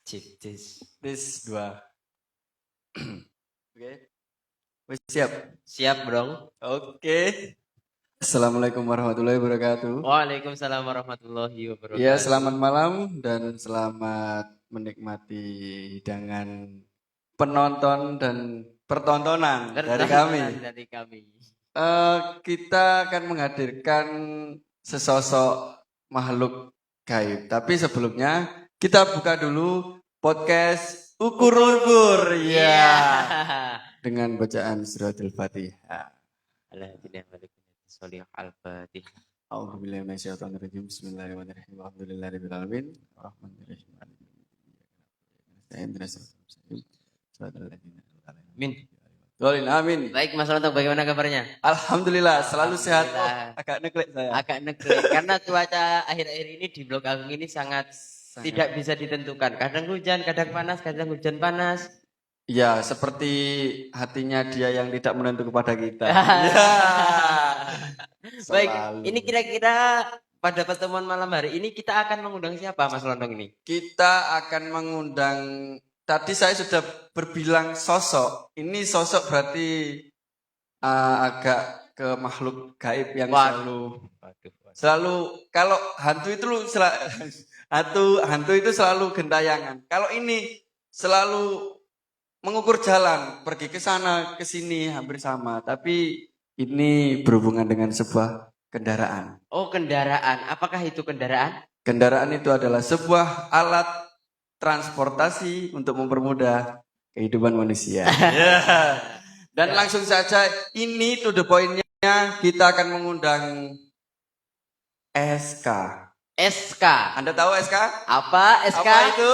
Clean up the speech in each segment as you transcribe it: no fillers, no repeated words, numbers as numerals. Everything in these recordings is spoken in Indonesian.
Cik, Tis 2. Oke. Wis siap? siap dong. Oke. Assalamualaikum warahmatullahi wabarakatuh. Waalaikumsalam warahmatullahi wabarakatuh. Ya, selamat malam dan selamat menikmati hidangan penonton dan pertontonan dari kami. Kita akan menghadirkan sesosok makhluk gaib. Tapi sebelumnya kita buka dulu podcast Ukur-Ukur ya. Dengan bacaan suratul Fatihah. A'udzubillahi minasyaitonirrajim. Bismillahirrahmanirrahim. Alhamdulillahirabbil alamin. Arrahmanirrahim. Amin. Baik Mas Lontong, bagaimana kabarnya? Alhamdulillah, selalu sehat. Oh, agak neglek saya. Agak neglek karena cuaca akhir-akhir ini di Blok Agung ini sangat tidak bisa ditentukan. Kadang hujan, kadang panas, kadang hujan panas. Ya, seperti hatinya dia yang tidak menentu kepada kita. Ya. Baik, ini kira-kira pada pertemuan malam hari ini kita akan mengundang siapa Mas Lontong ini? Kita akan mengundang, tadi saya sudah berbilang sosok. Ini sosok berarti agak ke makhluk gaib yang selalu kalau hantu itu hantu itu selalu gentayangan. Kalau ini selalu mengukur jalan, pergi ke sana, ke sini, hampir sama. Tapi ini berhubungan dengan sebuah kendaraan. Oh, kendaraan. Apakah itu kendaraan? Kendaraan itu adalah sebuah alat transportasi untuk mempermudah kehidupan manusia. Dan langsung saja, ini to the point-nya, kita akan mengundang SK. SK. Anda tahu SK? Apa SK? Apa itu?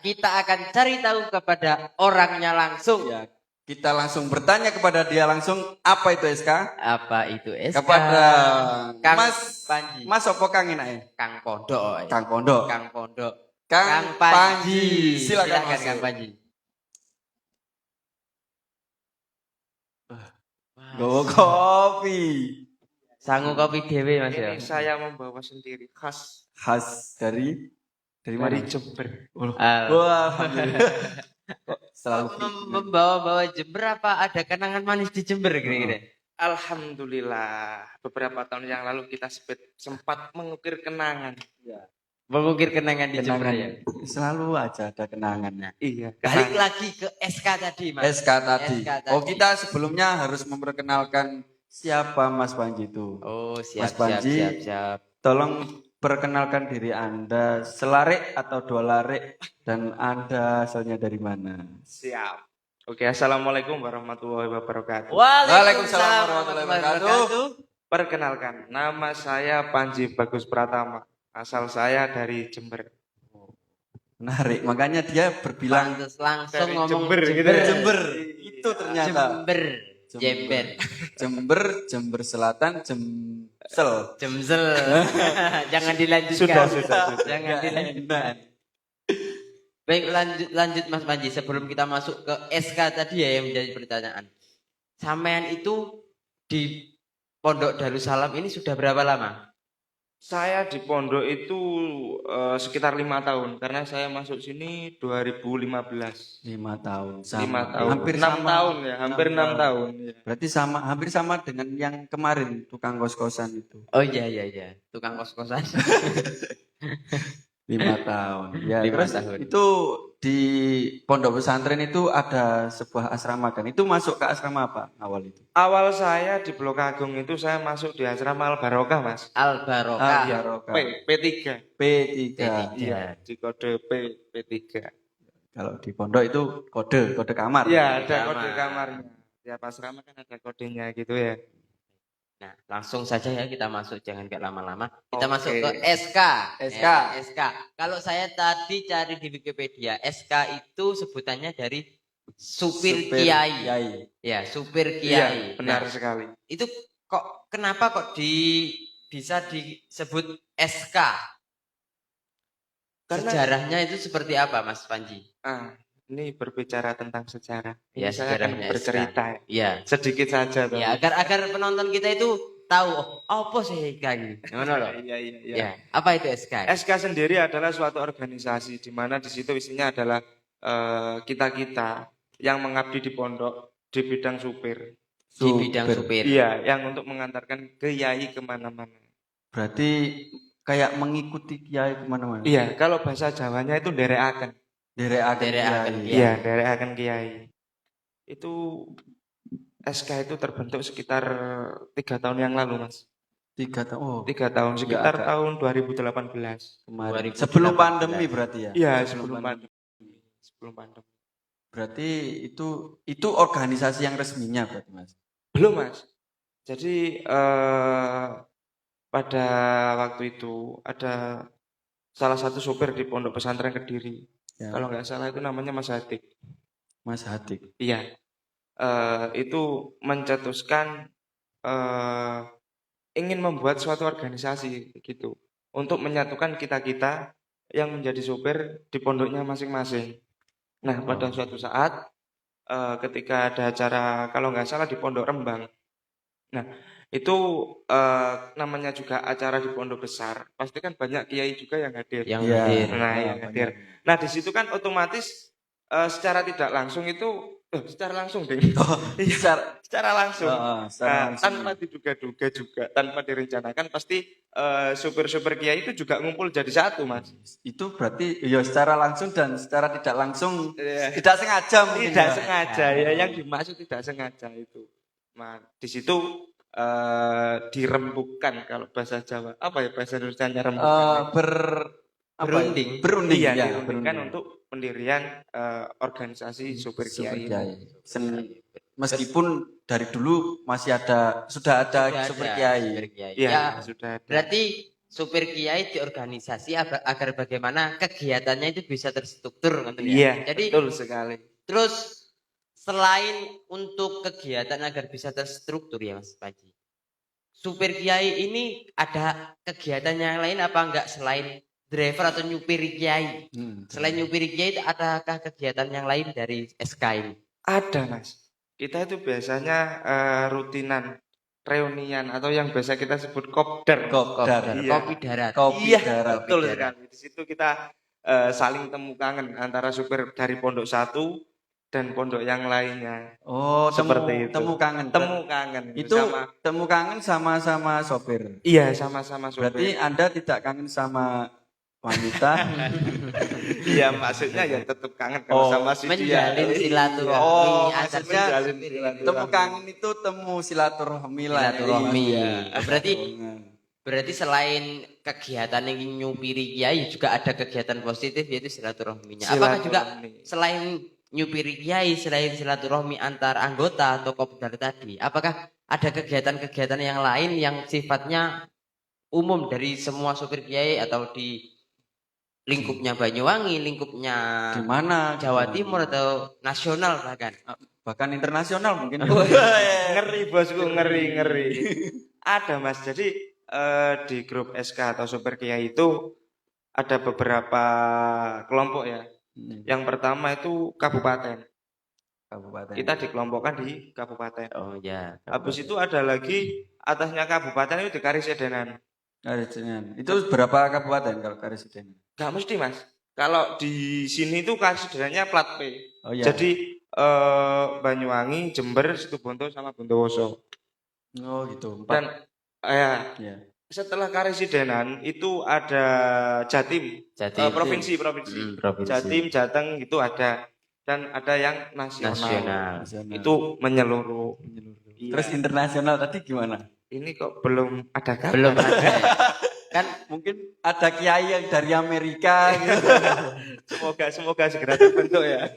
Kita akan cari tahu kepada orangnya langsung. Ya, kita langsung bertanya kepada dia langsung, apa itu SK? Apa itu SK? Kepada Kang Mas Panji. Mas opo Kang enak? Kang Pondok. Kang Pondok. Kang Pondok. Kang Panji. Silakan Kang Panji. Gowo kopi. Sangu kopi dewe Mas ya. Ini saya membawa sendiri khas dari mana? dari Jember. Wah, alhamdulillah. Selalu membawa Jember, apa ada kenangan manis di Jember kira-kira? Alhamdulillah, beberapa tahun yang lalu kita sempat mengukir kenangan. Ya. Mengukir kenangan di Jember ya. Selalu aja ada kenangannya. Iya. Balik lagi ke SK tadi Mas. SK tadi. Oh, kita sebelumnya harus memperkenalkan siapa Mas Panji itu. Oh, siap, Mas Panji, siap. Tolong perkenalkan diri Anda, selarik atau dua larik, dan Anda asalnya dari mana? Siap. Oke, assalamualaikum warahmatullahi wabarakatuh. Waalaikumsalam warahmatullahi wabarakatuh. Perkenalkan, nama saya Panji Bagus Pratama. Asal saya dari Jember. Menarik, makanya dia berbilang langsung dari ngomong Jember. Jember. Itu ternyata. Jember Selatan, Jemsel. Jangan dilanjutkan. Sudah. Jangan dilanjutkan. Baik, lanjut Mas Panji. Sebelum kita masuk ke SK tadi ya yang menjadi pertanyaan. Sampean itu di Pondok Darussalam ini sudah berapa lama? Saya di pondok itu sekitar 5 tahun karena saya masuk sini 2015. 5 tahun. 5 tahun. Hampir 6 sama. tahun ya, hampir 6 tahun. Ya. Berarti hampir sama dengan yang kemarin tukang kos-kosan itu. Oh iya. Tukang kos-kosan. 5 tahun. Ya, 5 terus tahun. Itu di pondok pesantren itu ada sebuah asrama kan. Itu masuk ke asrama apa awal itu? Awal saya di Blok Agung itu saya masuk di asrama Al Barokah, Mas. Al Barokah. Iya, P3. P3. Iya, di kode P3. Kalau di pondok itu kode kamar. Iya, ada kode kamarnya. Tiap asrama kan ada kodenya gitu ya. Nah, langsung saja ya kita masuk, jangan kayak lama-lama. Kita masuk ke SK. SK. Kalau saya tadi cari di Wikipedia, SK itu sebutannya dari supir kiai. Ya, supir kiai. Iya, benar sekali. Itu kenapa bisa disebut SK? Sejarahnya itu seperti apa, Mas Panji? Ini berbicara tentang sejarah. Ya, saya akan bercerita. Ya. Sedikit saja. Ya, agar penonton kita itu tahu apa sih SK ini. Ngono loh. Iya. Ya, apa itu SK? SK sendiri adalah suatu organisasi di mana di situ isinya adalah kita-kita yang mengabdi di pondok di bidang supir. Di bidang supir. Iya, yang untuk mengantarkan kiai kemana-mana. Berarti kayak mengikuti kiai kemana-mana. Iya, kalau bahasa Jawanya itu nderekaken. Nderekaken kiai. Iya, nderekaken kiai. Itu SK itu terbentuk sekitar 3 tahun yang lalu, Mas. 3 tahun. Oh, 3 tahun, sekitar tahun 2018. kemarin. 2018. Sebelum pandemi berarti ya? Iya, sebelum pandemi. Berarti itu organisasi yang resminya berarti, Mas? Belum, Mas. Jadi pada waktu itu ada salah satu sopir di pondok pesantren Kediri. Ya. Kalau nggak salah itu namanya Mas Hatik. Mas Hatik. Iya. Itu mencetuskan ingin membuat suatu organisasi gitu untuk menyatukan kita-kita yang menjadi sopir di pondoknya masing-masing. Nah, pada suatu saat ketika ada acara kalau nggak salah di Pondok Rembang. Nah, itu namanya juga acara di pondok besar. Pasti kan banyak kiai juga yang hadir. Yang Iya. hadir. Nah, yang hadir. Nah, di situ kan otomatis secara tidak langsung itu secara langsung deh. Iya. Secara langsung. Secara langsung. Tanpa diduga-duga juga, tanpa direncanakan pasti supir-supir kiai itu juga ngumpul jadi satu, Mas. Itu berarti ya secara langsung dan secara tidak langsung Iya. tidak sengaja mungkin. Tidak ya? sengaja ya, yang dimaksud tidak sengaja itu. Nah, di situ dirembukan kalau bahasa Jawa. Apa ya bahasa Indonesianya rembukan? Berunding. Berunding Iya, ya, dirundingkan untuk pendirian organisasi supir kiai. Meskipun dari dulu sudah ada supir kiai. Iya, sudah ada. Berarti supir kiai diorganisasi agar bagaimana kegiatannya itu bisa terstruktur gitu ya. Iya, Jadi betul sekali. terus selain untuk kegiatan agar bisa terstruktur ya Mas Panji, supir kiai ini ada kegiatan yang lain apa enggak selain driver atau nyupir kiai? Selain nyupir kiai, adakah kegiatan yang lain dari SK ini? Ada, Mas. Kita itu biasanya rutinan reunian atau yang biasa kita sebut kopdar. Kopdar. Iya. Kopi darat. Kopi darat. Betul sekali. Di situ kita saling temu kangen antara supir dari pondok satu dan pondok yang lainnya. Oh, seperti itu. Temu kangen. Temu kangen. Itu sama, temu kangen sama sopir. iya, sama-sama supir. Berarti Anda tidak kangen sama wanita? Iya, maksudnya ya tetap kangen kalau sama si dia. Menjalin silaturahmi. Oh, maksudnya Temu kangen itu temu silaturahmi lah. silaturahmi. Iya. Berarti selain kegiatan yang nyupiri kiai juga ada kegiatan positif yaitu silaturahminya. Apakah juga selain nyupiri kiai, selain silaturahmi antar anggota atau kopdar tadi, apakah ada kegiatan-kegiatan yang lain yang sifatnya umum dari semua supir kiai atau di lingkupnya Banyuwangi, lingkupnya Di mana? Jawa Timur atau nasional bahkan internasional mungkin. Ngeri bosku, ngeri. Ada, Mas. Jadi di grup SK atau supir kiai itu ada beberapa kelompok ya. Yang pertama itu kabupaten. Kita dikelompokkan di kabupaten. Oh ya. Habis itu ada lagi atasnya kabupaten itu di Karisidenan. Itu berapa kabupaten kalau Karisidenan? Gak mesti, Mas. Kalau di sini itu Karisidenannya plat P. Oh, iya. Jadi Banyuwangi, Jember, Situbondo sama Bondowoso. Oh gitu. Dan ya. Setelah Karisidenan itu ada Jatim. Provinsi. Jatim, Jateng itu ada. Dan ada yang nasional. Itu menyeluruh. Iya. Terus internasional tadi gimana? Ini kok belum ada kan? Belum ada. Kan mungkin ada kiai yang dari Amerika gitu. Semoga segera terbentuk ya.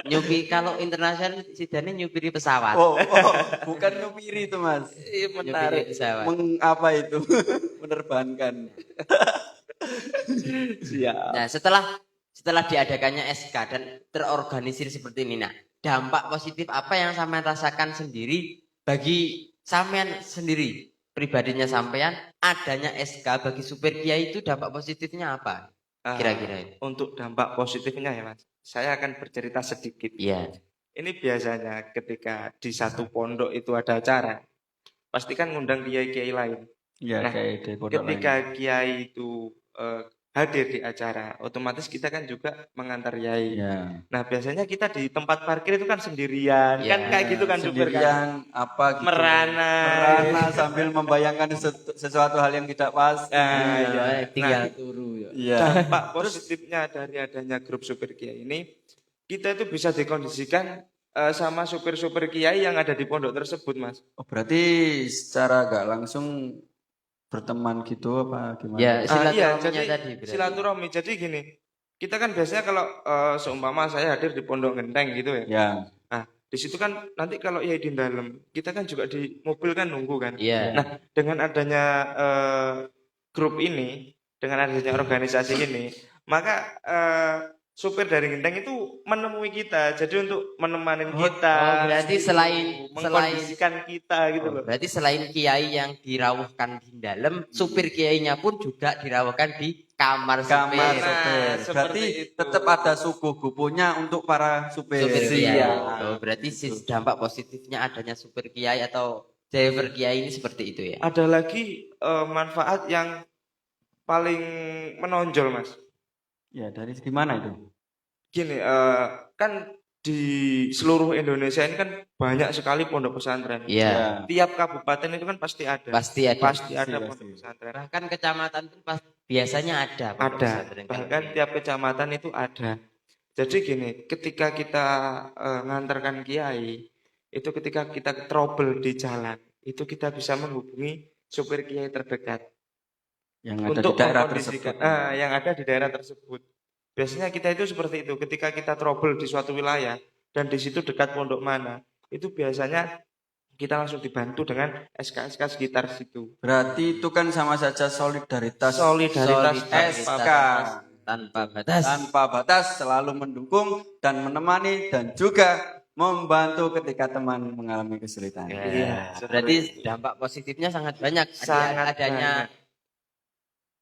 Nyupi kalau internasional sidane nyupiri pesawat. Oh, bukan nyupiri itu, Mas. Menarik. Apa itu? Menerbangkan. Siap. Nah, setelah diadakannya SK dan terorganisir seperti ini, nah, dampak positif apa yang sampean rasakan sendiri bagi sampean sendiri? Pribadinya sampean, adanya SK bagi supir kiai itu dampak positifnya apa? Kira-kira untuk dampak positifnya ya, Mas. Saya akan bercerita sedikit. Iya. Ini biasanya ketika di satu pondok itu ada acara. pasti kan ngundang kiai-kiai lain. Ya, Nah, kayak di pondok lain. ketika kiai itu hadir di acara, otomatis kita kan juga mengantar kiai. Ya. Nah, biasanya kita di tempat parkir itu kan sendirian, Ya, kan kayak gitu kan supir kan. Sendirian apa gitu. Merana. Sambil membayangkan sesuatu hal yang tidak pasti. Nah, iya. tinggal Nah, turu ya. Iya. dampak positifnya dari adanya grup supir kiai ini, kita itu bisa dikondisikan sama supir-supir kiai yang ada di pondok tersebut, Mas. Oh, berarti secara gak langsung berteman gitu apa gimana? Ya, Iya, silaturahminya jadi tadi berarti. silaturahmi. Jadi gini, kita kan biasanya kalau seumpama saya hadir di pondok genteng gitu ya. Ya. Nah, di situ kan nanti kalau ya di dalam, kita kan juga di mobil kan nunggu kan. Iya. Nah, dengan adanya grup ini, dengan adanya organisasi ini, maka supir dari genteng itu menemui kita. Jadi untuk menemani kita. Oh, berarti mengkondisikan kita gitu loh. Berarti selain kiai yang dirawuhkan di dalam, supir kiainya pun juga dirawuhkan di kamar supir. Kamar Nah, supir. seperti Berarti itu. tetap ada suku-gupunya untuk para supir. Supir kiai. Iya. Oh, berarti dampak positifnya adanya supir kiai atau driver kiai ini seperti itu ya. Ada lagi manfaat yang paling menonjol, Mas. Ya, dari segi mana itu? Gini, kan di seluruh Indonesia ini kan banyak sekali pondok pesantren. Iya. Tiap kabupaten itu kan pasti ada. Pasti ada. Pasti ada Pasti. pondok pesantren. Bahkan kecamatan pun biasanya ada pondok Ada. pesantren. Bahkan tiap kecamatan itu ada. Jadi gini, ketika kita ngantarkan kiai, itu ketika kita trouble di jalan, itu kita bisa menghubungi supir kiai terdekat Yang ada untuk di daerah mengkondisikan tersebut. yang ada di daerah tersebut. Biasanya kita itu seperti itu, ketika kita trouble di suatu wilayah dan di situ dekat pondok mana, itu biasanya kita langsung dibantu dengan SK-SK sekitar situ. Berarti itu kan sama saja solidaritas SK tanpa batas. tanpa batas, selalu mendukung dan menemani dan juga membantu ketika teman mengalami kesulitan. Iya, Berarti dampak positifnya sangat banyak. Sangat Adanya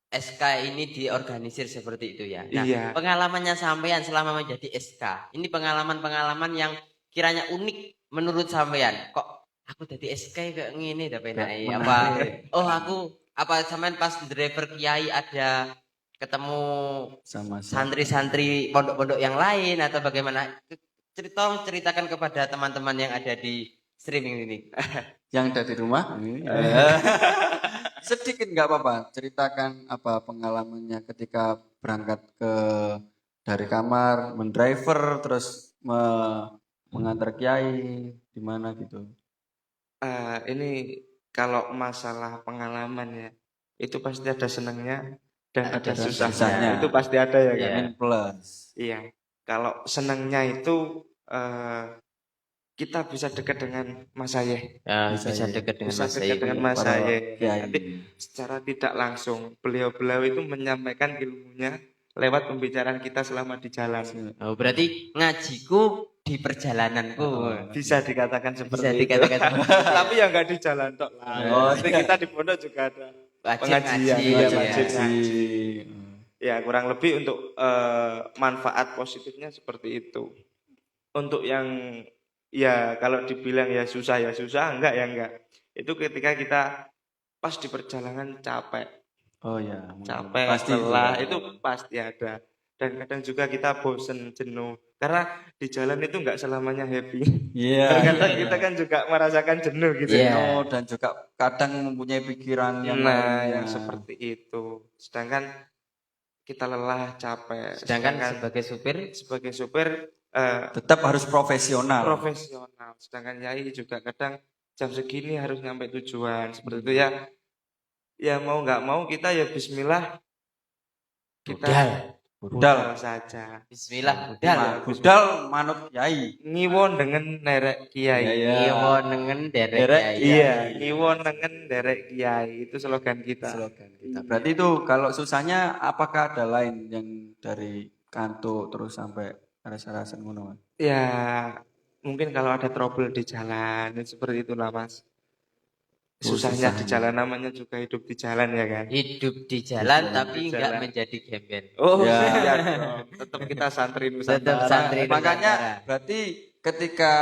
SK ini diorganisir seperti itu ya. Nah, Iya. pengalamannya sampean selama menjadi SK. Ini pengalaman-pengalaman yang kiranya unik menurut sampean. Kok aku jadi SK kayak ngene ta penake apa? Oh, apa sampean pas driver kiai ada ketemu Sama santri-santri pondok-pondok yang lain atau bagaimana? Ceritakan kepada teman-teman yang ada di streaming ini. yang ada di rumah. Sedikit nggak apa-apa, ceritakan apa pengalamannya ketika berangkat dari kamar, mendriver terus mengantar kiai di mana gitu. Ini kalau masalah pengalaman ya, itu pasti ada senangnya dan ada susahnya. Itu pasti ada ya kan. Min plus. Iya. Kalau senangnya itu kita bisa dekat dengan Mas Ayeh. Bisa dekat dengan Bisa Mas dekat Ayeh. dengan Mas Ayeh. Kiai. Nanti secara tidak langsung beliau-beliau itu menyampaikan ilmunya lewat pembicaraan kita selama di jalan. Oh, berarti ngajiku di perjalananku. Bisa dikatakan seperti Bisa itu. dikatakan. Tapi ya nggak di jalan tok lah. Pasti kita di pondok juga ada pengajian, ngaji, wajib ya. ngaji. Ya kurang lebih untuk manfaat positifnya seperti itu. Untuk yang ya kalau dibilang ya susah, enggak ya enggak. Itu ketika kita pas di perjalanan capek. Oh ya, Capek, pasti lelah, itu pasti ada. Dan kadang juga kita bosen, jenuh. Karena di jalan itu enggak selamanya happy. Iya. Kadang kita kan juga merasakan jenuh gitu. Iya. Dan juga kadang mempunyai pikiran yang yang seperti itu. Sedangkan kita lelah, capek. Sedangkan sebagai supir tetap harus profesional. Sedangkan Yai juga kadang jam segini harus nyampe tujuan seperti itu ya. Ya mau nggak mau kita ya Bismillah. Kita budal saja. Bismillah budal manut Yai. Ngiwon dengan derek kiai. Ngiwon dengan derek kiai. Iya, ngiwon dengan derek kiai itu slogan kita. Berarti itu kalau susahnya apakah ada lain yang dari kantuk terus sampai rasa-rasa ngono? Ya, mungkin kalau ada trouble di jalan seperti itulah Mas. Susahnya di jalan, namanya juga hidup di jalan ya kan. Hidup di jalan tapi enggak menjadi gembel. Oh iya, tetap kita santri Nusantara. Tetap santri Makanya berarti ketika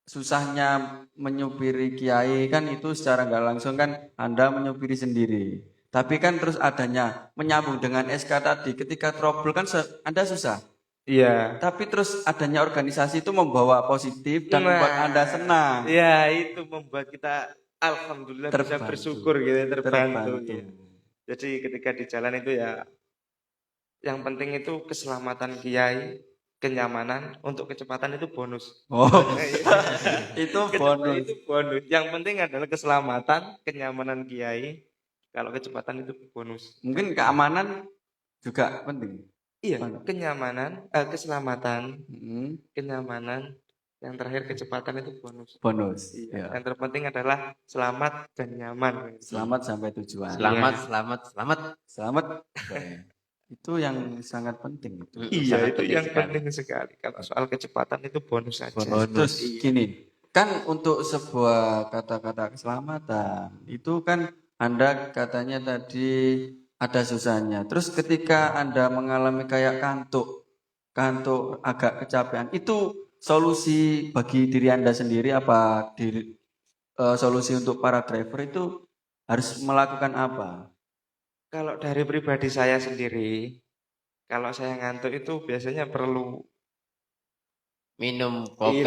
susahnya menyupiri kiai kan itu secara nggak langsung kan Anda menyupiri sendiri. Tapi kan terus adanya menyambung dengan SK tadi, ketika trouble kan Anda susah. Iya. Tapi terus adanya organisasi itu membawa positif dan membuat Anda senang. Iya, itu membuat kita alhamdulillah bisa Terbantu. bersyukur gitu, terbantu. Terbantu. Gitu. Jadi ketika di jalan itu ya yang penting itu keselamatan kiai, kenyamanan, untuk kecepatan itu bonus. Oh, itu bonus. Itu bonus. Yang penting adalah keselamatan, kenyamanan kiai. Kalau kecepatan itu bonus. Mungkin keamanan juga penting. Iya, Mana? kenyamanan, keselamatan, Hmm, kenyamanan, yang terakhir kecepatan itu bonus. bonus. Iya. Ya. Yang terpenting adalah selamat dan nyaman. Selamat sampai tujuan. Selamat, Iya. selamat. Selamat. Itu yang sangat penting itu. Iya, Sangat itu penting yang sekali. penting sekali. Kalau soal kecepatan itu bonus saja. Terus gini, kan untuk sebuah kata-kata keselamatan itu kan Anda katanya tadi ada susahnya. Terus ketika Anda mengalami kayak kantuk agak kecapean, itu solusi bagi diri Anda sendiri apa solusi untuk para driver itu harus melakukan apa? Kalau dari pribadi saya sendiri, kalau saya ngantuk itu biasanya perlu Minum kopi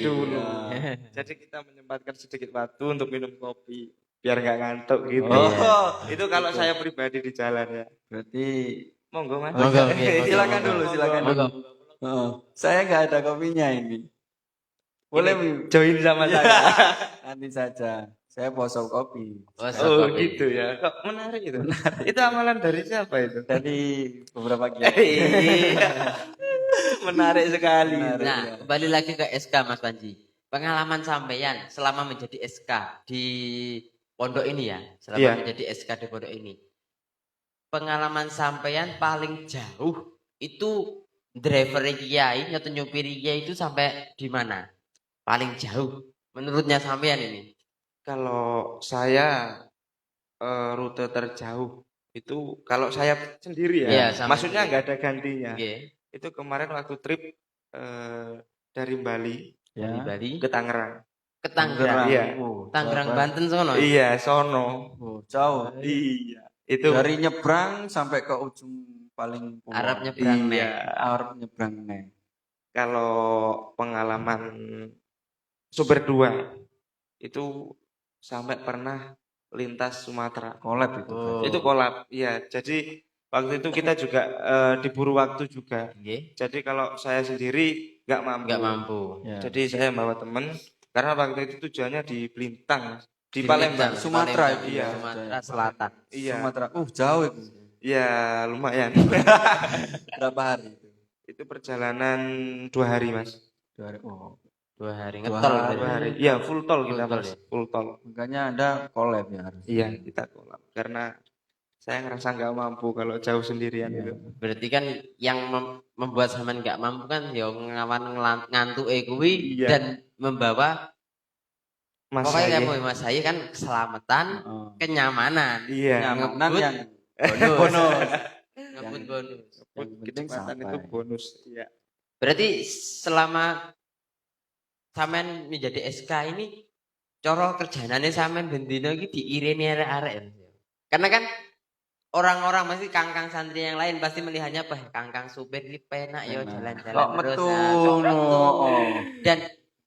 dulu. Ya. Jadi kita menyempatkan sedikit waktu untuk minum kopi biar nggak ngantuk gitu. Oh, Itu kalau saya pribadi di jalan ya. berarti Monggo Mas. Monggo, oke, monggo, silakan monggo. dulu, silakan Monggo. dulu. Saya nggak ada kopinya ini. Boleh Ini, Mi? join sama saya. Nanti saja. Saya posok kopi. Oh gitu ya. Kok menarik itu? Itu amalan dari siapa itu? Dari beberapa kiai. Menarik sekali. Menarik. Nah, kembali lagi ke SK Mas Panji. Pengalaman sampeyan selama menjadi SK di pondok ini ya, selama Iya. menjadi SK di pondok ini. Pengalaman sampeyan paling jauh itu driver kiai atau nyupir kiai itu sampai di mana? Paling jauh menurutnya sampeyan ini. Kalau saya rute terjauh itu kalau saya sendiri ya, Iya, sama maksudnya sendiri. nggak ada gantinya. Oke. Itu kemarin waktu trip dari Bali Dari Ya. Bali ke Tangerang. ke Tangerang. Iya. Tangerang Jawa Barat. Banten sono. Iya, sono. Oh, jauh. Iya. Itu Dari nyebrang sampai ke ujung paling pulau. Arab nyebrang nih. iya. Arab nyebrang nih. Kalau pengalaman Super 2 itu sampai pernah lintas Sumatera. Collab itu. Oh. Itu kolab. Iya, jadi waktu itu kita juga diburu waktu juga. Oke. Jadi kalau saya sendiri nggak mampu. Nggak mampu. Ya. Jadi saya bawa temen karena waktu itu tujuannya di Blintang, di Di Palembang. Palembang, Sumatera Palembang, itu iya. Sumatera Selatan. Iya, Sumatera. Jauh itu. iya lumayan. Berapa hari itu? Itu perjalanan 2 hari mas. 2 hari. Oh. 2 hari Dua ngetol. hari. 2 hari. Iya full tol kita Full tol mas. ya? Full tol. Makanya Anda collab ya harus. Iya kita kolab karena saya ngerasa nggak mampu kalau jauh sendirian Iya. gitu. Berarti kan yang membuat sampean nggak mampu kan ya ngawan ngantuk kuwi Iya. dan membawa Mas pokoknya saya. kamu Mas saya kan keselamatan, Oh. kenyamanan, Iya. Nyamanan Ngebut. yang bonus. bonus. Ngebut bonus. Yang penting Kecepatan sampai. itu bonus. Iya. Berarti selama sampean menjadi SK ini cara kerjanane sampean bendino iki diirini arek-arek ya. Karena kan orang-orang pasti kangkang santri yang lain pasti melihatnya kangkang supir ini penak ya jalan-jalan Kok terus. metu Nah, kok no. metu. Oh. Dan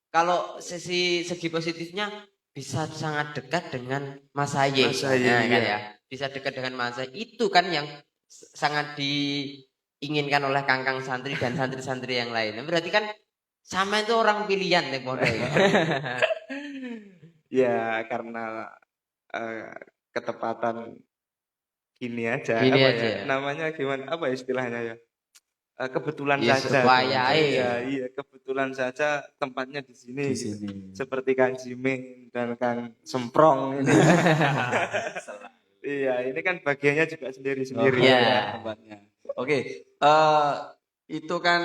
kalau segi positifnya bisa sangat dekat dengan Mas Haye. Mas Haye, Nah, kan iya. ya. Bisa dekat dengan Mas Haye. Itu kan yang sangat diinginkan oleh kangkang santri dan santri-santri yang lain. Berarti kan sama itu orang pilihan nih pondok ini. Ya karena ketepatan gini aja. Gini apa aja. ya? Namanya gimana? Apa istilahnya ya? Kebetulan Ya, saja. supaya, Iya, kebetulan saja tempatnya di sini. Di sini. Seperti Kang Jimin dan Kang Semprong ini. Iya, ini kan bagiannya juga sendiri-sendiri. Iya. ya, tempatnya. Oke, itu kan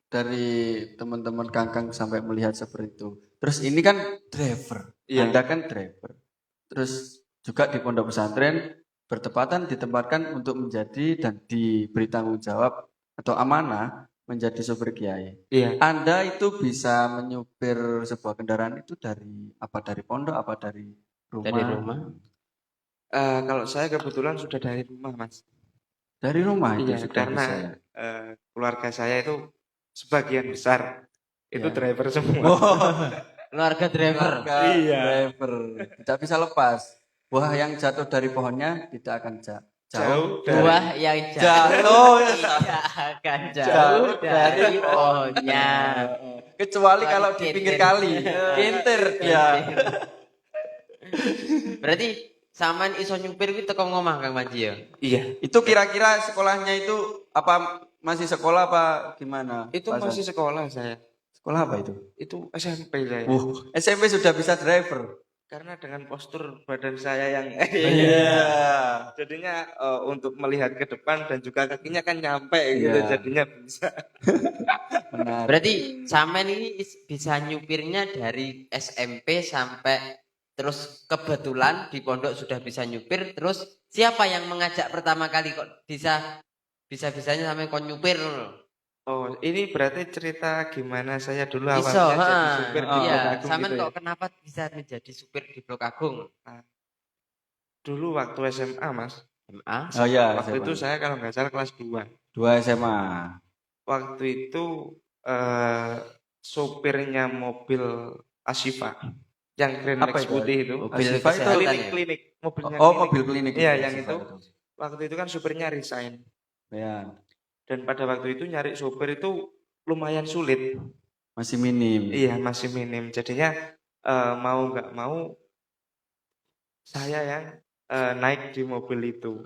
dari teman-teman Kangkang sampai melihat seperti itu. Terus ini kan driver, Iya. Anda kan driver. Terus juga di pondok pesantren bertepatan ditempatkan untuk menjadi dan diberi tanggung jawab atau amanah menjadi sopir kiai. Iya. Anda itu bisa menyupir sebuah kendaraan itu dari pondok, apa dari rumah? Dari rumah. Kalau saya kebetulan sudah dari rumah, Mas. Dari rumah itu Iya, sudah karena bisa ya. keluarga saya itu sebagian besar itu Ya. driver semua. Keluarga driver. Iya. Driver. Tidak bisa lepas. Buah yang jatuh dari pohonnya tidak akan jauh Buah yang jatuh tidak akan jauh dari pohonnya. kecuali kalau di pinggir kali. Kintir dia. Berarti sampean iso nyupir kuwi teko ngomah Kang Panji ya? Iya. Itu kira-kira sekolahnya itu apa masih sekolah apa gimana? Itu Pak masih Hasan? sekolah saya. Sekolah apa itu? Itu SMP saya. SMP sudah bisa driver. Karena dengan postur badan saya yang jadinya untuk melihat ke depan dan juga kakinya kan nyampe gitu, jadinya bisa. Benar. Berarti sampean ini bisa nyupirnya dari SMP sampai terus kebetulan di pondok sudah bisa nyupir, terus siapa yang mengajak pertama kali kok bisa-bisanya sampai kok nyupir? Oh, ini berarti cerita gimana saya dulu Iso, awalnya jadi supir di iya. Blok Agung Sampean gitu kok ya. kenapa bisa menjadi supir di Blok Agung? Dulu waktu SMA, Mas. SMA? Oh ya, Waktu itu saya kalau nggak salah kelas 2. 2 SMA. Waktu itu sopirnya mobil Ashifa yang Grand Apa Max itu? putih itu. Mobil Ashifa itu kesehatan ya? Klinik, mobilnya Oh, klinik. mobil klinik. Iya, itu, yang Ashifa itu. Waktu itu kan supirnya resign. Ya, Dan pada waktu itu nyari supir itu lumayan sulit. masih minim. Iya, masih minim. Jadinya mau nggak mau saya yang naik di mobil itu.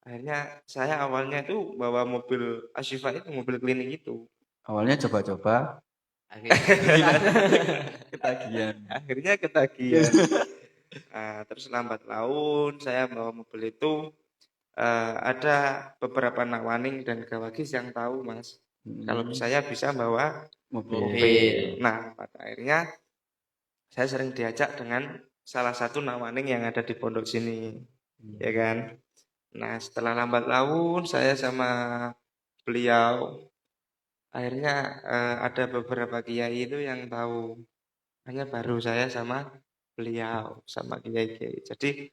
Akhirnya saya awalnya itu bawa mobil Ashifa itu, mobil klinik itu. Awalnya coba-coba, ketagihan. Akhirnya ketagihan. Terus lambat laun saya bawa mobil itu ada beberapa nawaning dan gawagis yang tahu, Mas. Kalau saya bisa bawa mobil. Nah, pada akhirnya saya sering diajak dengan salah satu nawaning yang ada di pondok sini, ya kan. Nah, setelah lambat laun saya sama beliau, akhirnya ada beberapa kiai itu yang tahu. Hanya baru saya sama beliau, sama kiai-kiai. Jadi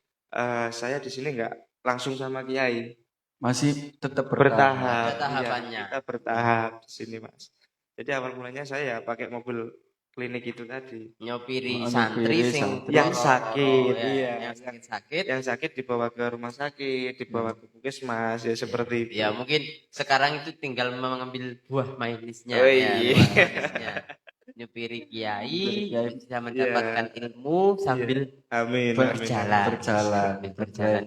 saya di sini nggak langsung sama kiai. Masih tetap Bertahap. Ada tahapannya. Iya, kita bertahap di sini, Mas. Jadi awal mulanya saya pakai mobil klinik itu tadi. Nyopiri Oh, santri nyopiri sing santri. Yang sakit, ya, iya. yang sakit. Yang sakit dibawa ke rumah sakit, dibawa ke puskesmas, ya seperti itu. Ya mungkin sekarang itu tinggal mengambil buah manisnya. Oh, Ya, iya. buah manisnya. Nyupiri kiai, bisa mendapatkan ilmu sambil Amin. berjalan. berjalan.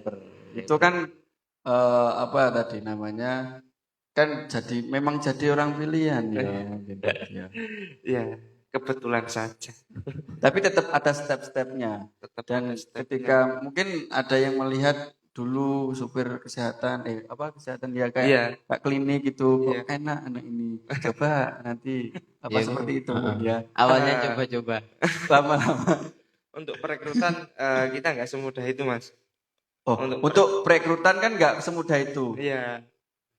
Itu kan apa tadi namanya? Kan memang jadi orang pilihan ya. Iya, kebetulan saja. Tapi tetap ada step-stepnya. Dan ketika mungkin ada yang melihat dulu supir kesehatan, kesehatan dia kayak klinik gitu, kok enak anak ini. Coba nanti seperti itu ya. Awalnya coba-coba. Lama-lama. Untuk perekrutan kita nggak semudah itu, Mas. Untuk perekrutan kan nggak semudah itu. Iya.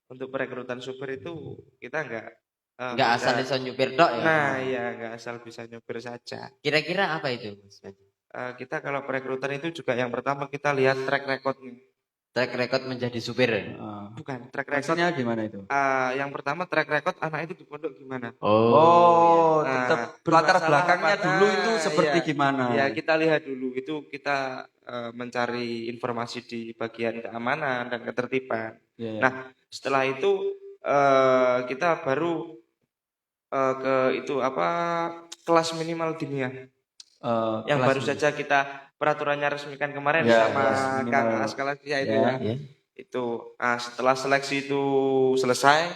Untuk perekrutan supir itu kita nggak asal bisa nyupir tok ya. Nah, iya, nggak asal bisa nyupir saja. Kira-kira apa itu, Mas? Kita kalau perekrutan itu juga yang pertama kita lihat track recordnya. Track record menjadi supir. Bukan, track record. Maksudnya gimana itu? Yang pertama track record anak itu di pondok gimana? Tetap latar belakangnya dulu itu seperti gimana? Ya, kita lihat dulu itu kita mencari informasi di bagian keamanan dan ketertiban. Nah, setelah itu kita baru ke kelas minimal diniyah. Yang baru saja kita peraturannya resmikan kemarin sama Kang Askalasia itu ya. Itu setelah seleksi itu selesai,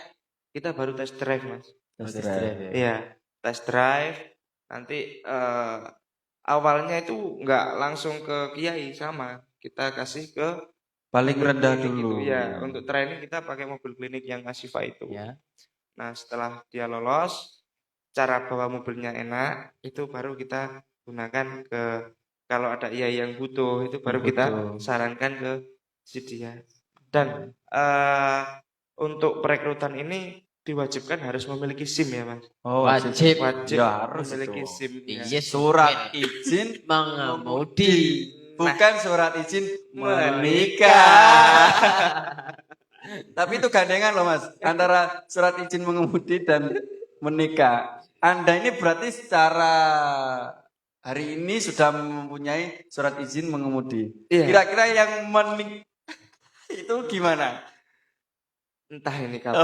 kita baru test drive, Mas. Test drive. Iya, test drive. Nanti awalnya itu nggak langsung ke kiai, sama kita kasih ke paling rendah dulu. Gitu. Ya, untuk training kita pakai mobil klinik yang Ashifa itu. Ya. Nah, setelah dia lolos, cara bawa mobilnya enak, itu baru kita gunakan ke kalau ada yang butuh itu baru kita sarankan ke si dia. Dan untuk perekrutan ini diwajibkan harus memiliki SIM ya Mas. Oh, Wajib. Ya harus memiliki itu. SIM. Ya. Iya, Surat izin mengemudi. bukan surat izin Menikah. menikah. Tapi itu gandengan loh Mas, antara surat izin mengemudi dan menikah. Anda ini berarti secara hari ini sudah mempunyai surat izin mengemudi. Iya. Kira-kira yang itu gimana? Entah ini kapan.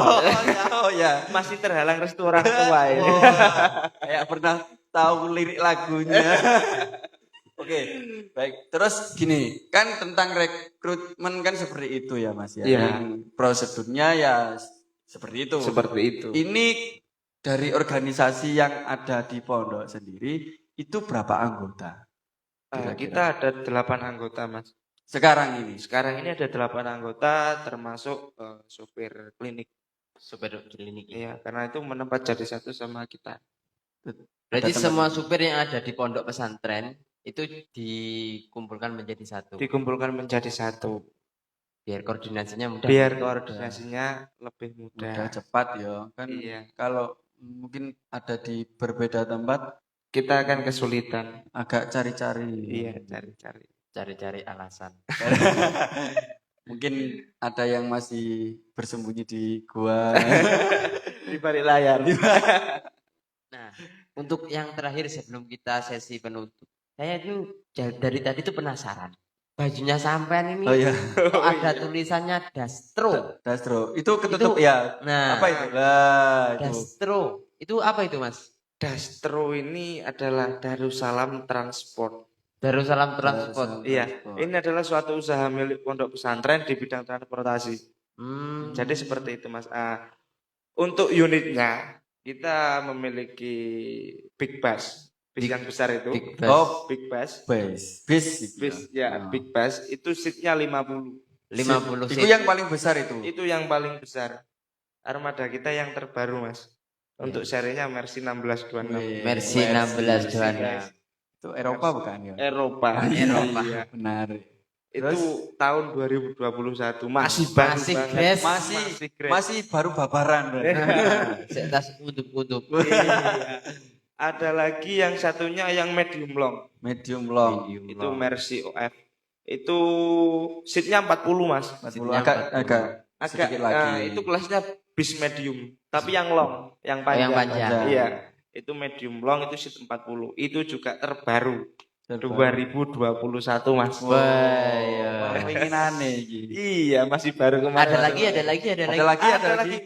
Oh ya. Masih terhalang restu orang tua ini. Oh, kayak pernah tahu lirik lagunya. Oke, baik. Terus gini, kan tentang rekrutmen kan seperti itu ya Mas ya. Iya. Yang prosedurnya ya seperti itu. Seperti itu. Ini dari organisasi yang ada di pondok sendiri itu berapa anggota? Kita ada 8 anggota Mas. Sekarang ini. Sekarang ini ada 8 anggota termasuk sopir klinik. Supir klinik. Iya, karena itu menempat jadi satu sama kita. Berarti Ada semua supir yang ada di pondok pesantren itu dikumpulkan menjadi satu. Dikumpulkan menjadi satu. Biar koordinasinya mudah. Biar koordinasinya lebih mudah. Udah cepat ya. Kan Iya. kalau mungkin ada di berbeda tempat Kita akan kesulitan. agak cari-cari. Iya, cari-cari. Cari-cari alasan. Mungkin ada yang masih bersembunyi di gua. Di balik layar. Nah, untuk yang terakhir sebelum kita sesi penutup, saya itu dari tadi itu penasaran. Bajunya sampean ini Oh iya. kok ada tulisannya Dastro. Dastro. Itu ketutup Itu- ya. Nah, Apa itu? Lah, itu. Dastro. Itu apa itu, Mas? Dastro ini adalah Darussalam Transport. Darussalam Transport. Iya, ini adalah suatu usaha milik pondok pesantren di bidang transportasi. Hmm. Jadi seperti itu Mas. Untuk unitnya kita memiliki big bus yang besar itu. Big Bus. Oh, Big bus. bis. Bis ya, big bus itu seatnya 50. 50 Itu seat. yang paling besar itu. Itu yang paling besar. Armada kita yang terbaru Mas. Untuk serinya Mercy 1626. Wih, Mercy 1626. Itu Eropa bukan ya? Eropa. Eropa. Iya. Benar. Itu tahun 2021 masih baru Masih banget. fresh. fresh. Masih baru babaran. Setas untuk. Iya. Ada lagi yang satunya yang medium long. Medium long. Itu Mercy OF. Itu seatnya 40 Mas. 40 agak sedikit lagi. Itu kelasnya bis medium, tapi yang long, yang panjang. Yang panjang. Iya. Itu medium long itu seat 40. Itu juga terbaru. 2021 Mas. Wah, ya. Penginane iki. Iya, masih baru kemarin. Ada lagi. Ada lagi.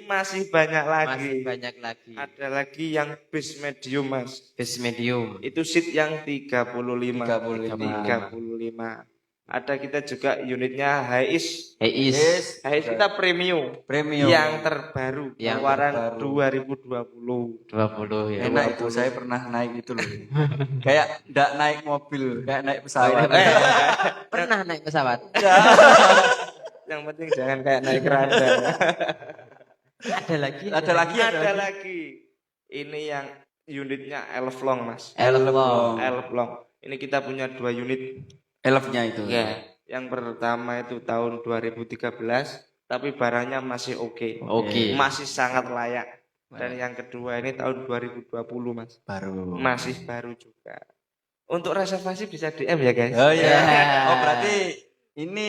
Masih banyak lagi. Masih banyak lagi. Ada lagi yang bis medium Mas. Bis medium. Itu seat yang 35. 35. 35. Ada kita juga unitnya Hiace. Heis. Hiace kita premium. Yang terbaru. Yang Keluaran terbaru. 2020. 20 ya. Enak itu, saya pernah naik itu loh. Kayak enggak naik mobil, kayak naik pesawat. Pernah naik pesawat? Yang penting jangan kayak naik keranda. Ada lagi. Ada lagi. Ini yang unitnya Elf Long Mas. Elflong. Elf Long. Ini kita punya 2 unit. Elfnya itu. Ya. Yang pertama itu tahun 2013, tapi barangnya masih oke. Oke. Masih sangat layak. Dan yang kedua ini tahun 2020 Mas. Baru. Masih baru juga. Untuk reservasi bisa DM ya guys. Oh iya. Ya. Oh berarti ini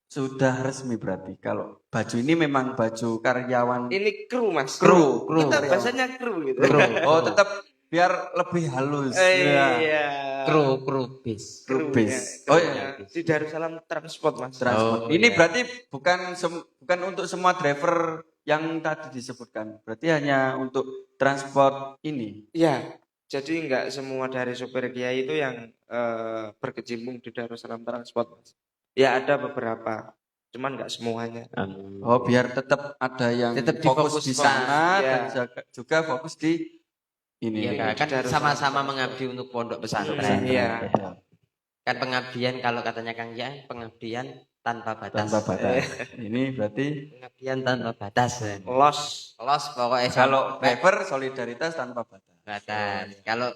sudah resmi berarti kalau baju ini memang baju karyawan. Ini kru Mas. Kru. Kita bahasanya kru gitu. Oh tetap biar lebih halus. Iya. Kru bis. Kru Krunya, bis. Oh iya. krunya. Di Darussalam Transport Mas. Transport. Oh, Ini iya. berarti bukan untuk semua driver yang tadi disebutkan. Berarti hanya untuk transport ini. Iya. Jadi enggak semua dari sopir Kiai itu yang berkecimpung di Darussalam Transport Mas. Ya ada beberapa. Cuman enggak semuanya. Oh biar tetap ada yang Tetap fokus di difokuskan. sana Iya. dan juga fokus di ini. Iya kan Darussalam sama-sama Transport. mengabdi untuk pondok pesantren. Iya. Kan pengabdian kalau katanya Kang Yan, pengabdian tanpa batas. Tanpa batas. Ini berarti Pengabdian tanpa batas. Los. Los pokoknya kalau sampai driver solidaritas tanpa batas. batas. Kalau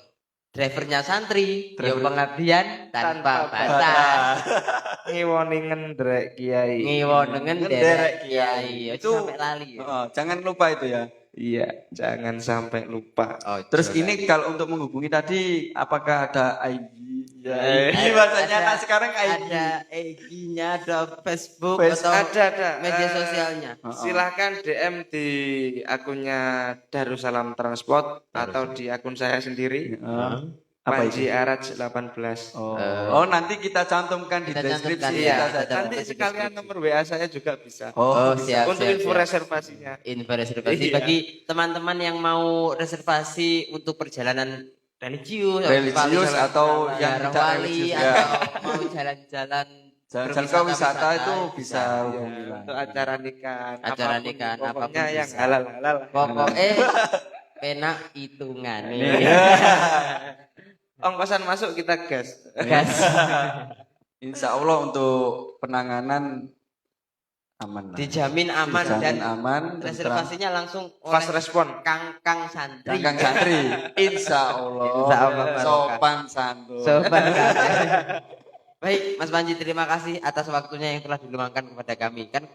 drivernya santri, yo Driver- pengabdian tanpa Tanpa batas. Ngiwoni ngendrek kiai. Ngiwon dengan Ngenderek derek kiai. kiai. Itu- Sampai lali ya. Jangan lupa itu ya. Iya, jangan sampai lupa. Oh, Terus coba. ini kalau untuk menghubungi tadi, apakah ada IG? Ya, Eh, IG bahasanya ada- nah sekarang IG. Ada IG-nya, ada Facebook Facebook. atau Ada. media sosialnya. Silahkan DM di akunnya Darussalam Transport atau di akun saya sendiri. Apa Panji itu? Araj 18. Oh, nanti kita cantumkan di Kita deskripsi cantumkan, kita ya. saja. Kita Nanti di sekalian deskripsi. nomor WA saya juga bisa. Oh, siap, Untuk siap, info siap. reservasinya. Info reservasi Iya. bagi teman-teman yang mau reservasi untuk perjalanan religius, religius atau yang yang tidak wali religius atau ya. mau jalan-jalan Jalan ke wisata itu bisa Ya, hubungi lah. untuk acara nikahan, Acara apapun, nikahan, pokoknya apapun yang bisa. halal-halal. pokoknya penak hitungan Ongkosan masuk kita gas. gas. Insya Allah untuk penanganan aman lah. Dijamin aman Dijamin dan aman, tentram. reservasinya langsung Fast oleh respon. Kang santri. Kang santri, insya Allah, Insya Allah, barokah. sopan santun. Sobat Baik, Mas Panji, terima kasih atas waktunya yang telah diluangkan kepada kami. Kan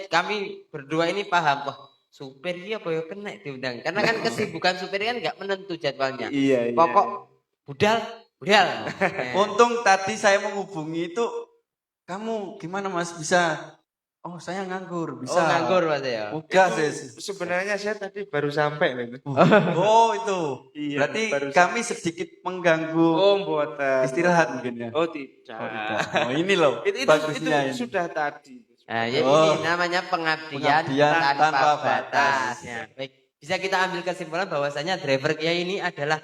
kami berdua ini paham, wah supir dia apa ya kena diundang. Karena kan kesibukan supir kan nggak menentu jadwalnya. Iya. Pokok budal. Untung tadi saya menghubungi itu, kamu gimana Mas bisa? Oh saya nganggur, bisa. Oh nganggur Mas ya. Udah sih. Sebenarnya saya tadi baru sampai loh. Oh itu. Iya, Berarti baru kami sedikit mengganggu Oh, mboten. istirahat mungkin ya. Oh, tidak. Oh, tidak. Oh, ini loh. Itu bagusnya ini. sudah tadi. Nah, ya Oh. ini namanya pengabdian Pengabdian tanpa, tanpa batas. batas. Ya, baik. Bisa kita ambil kesimpulan bahwasanya driver kiai ini adalah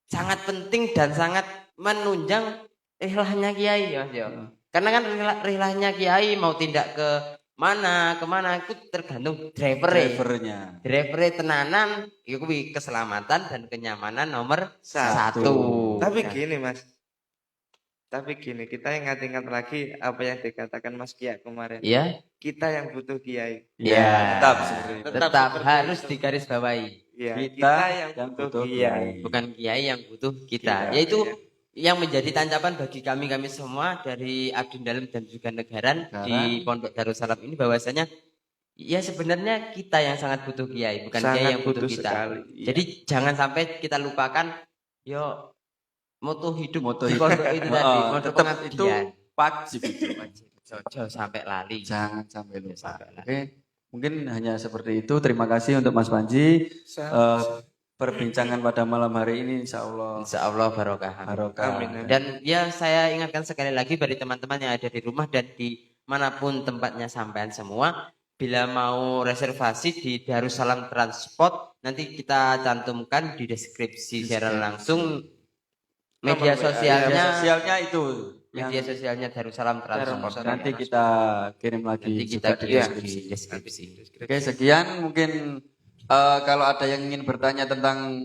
sangat penting dan sangat menunjang rihlahnya kiai ya, Mas ya. Karena kan rihlahnya kiai mau tindak ke kemana itu tergantung Drivernya. driver tenanan itu keselamatan dan kenyamanan nomor Satu. satu. Tapi Ya. gini, Mas. Tapi gini, kita ingat-ingat lagi apa yang dikatakan Mas Kia kemarin. Ya, Kita yang butuh kiai. Ya. Tetap seperti itu. Tetap tetap seperti harus itu. digarisbawahi. Ya, Kita yang butuh kiai. Bukan kiai yang butuh kita. Kita, Yaitu iya. yang menjadi tancapan bagi kami semua dari Abdi Dalam dan juga Negaran di Pondok Darussalam ini bahwasanya ya sebenarnya kita yang sangat butuh kiai, bukan Sangat kiai yang butuh butuh kita. sekali, iya. Jadi jangan sampai kita lupakan yo moto hidup Moto di hidup. pondok itu tadi, moto Tetap itu pengabdian. wajib itu. Jojo sampai lali. Jangan sampai lupa. Sampai lali. Oke, mungkin hanya seperti itu. Terima kasih untuk Mas Panji. Perbincangan pada malam hari ini insya Allah Insya Allah barokah. barokah. Amin. Dan ya saya ingatkan sekali lagi bagi teman-teman yang ada di rumah dan di manapun tempatnya sampean semua, bila mau reservasi di Darussalam Transport, nanti kita cantumkan di deskripsi secara langsung media Nomor WA, sosialnya, Media sosialnya itu media sosialnya Darussalam Transport. nanti kita kirim lagi Nanti kita juga di kirim deskripsi. di deskripsi. Oke, sekian mungkin kalau ada yang ingin bertanya tentang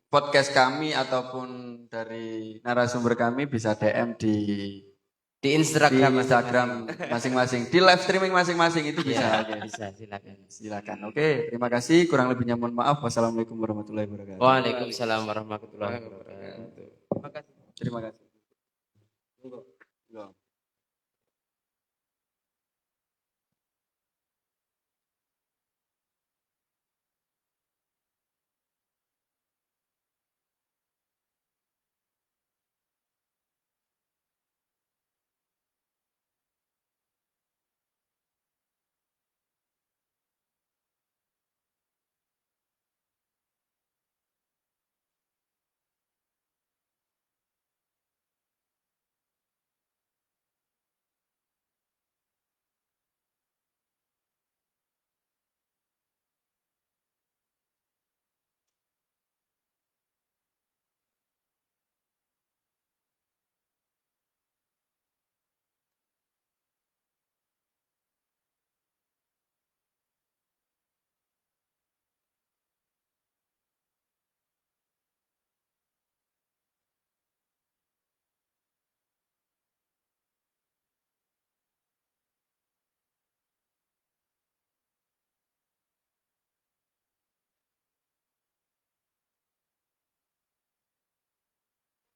podcast kami ataupun dari narasumber kami bisa DM di Instagram masing-masing, di live streaming masing-masing itu bisa. Oke. Bisa silakan. Silakan. Oke, terima kasih. Kurang lebihnya mohon maaf. Wassalamualaikum warahmatullahi wabarakatuh. Waalaikumsalam warahmatullahi wabarakatuh. Terima kasih.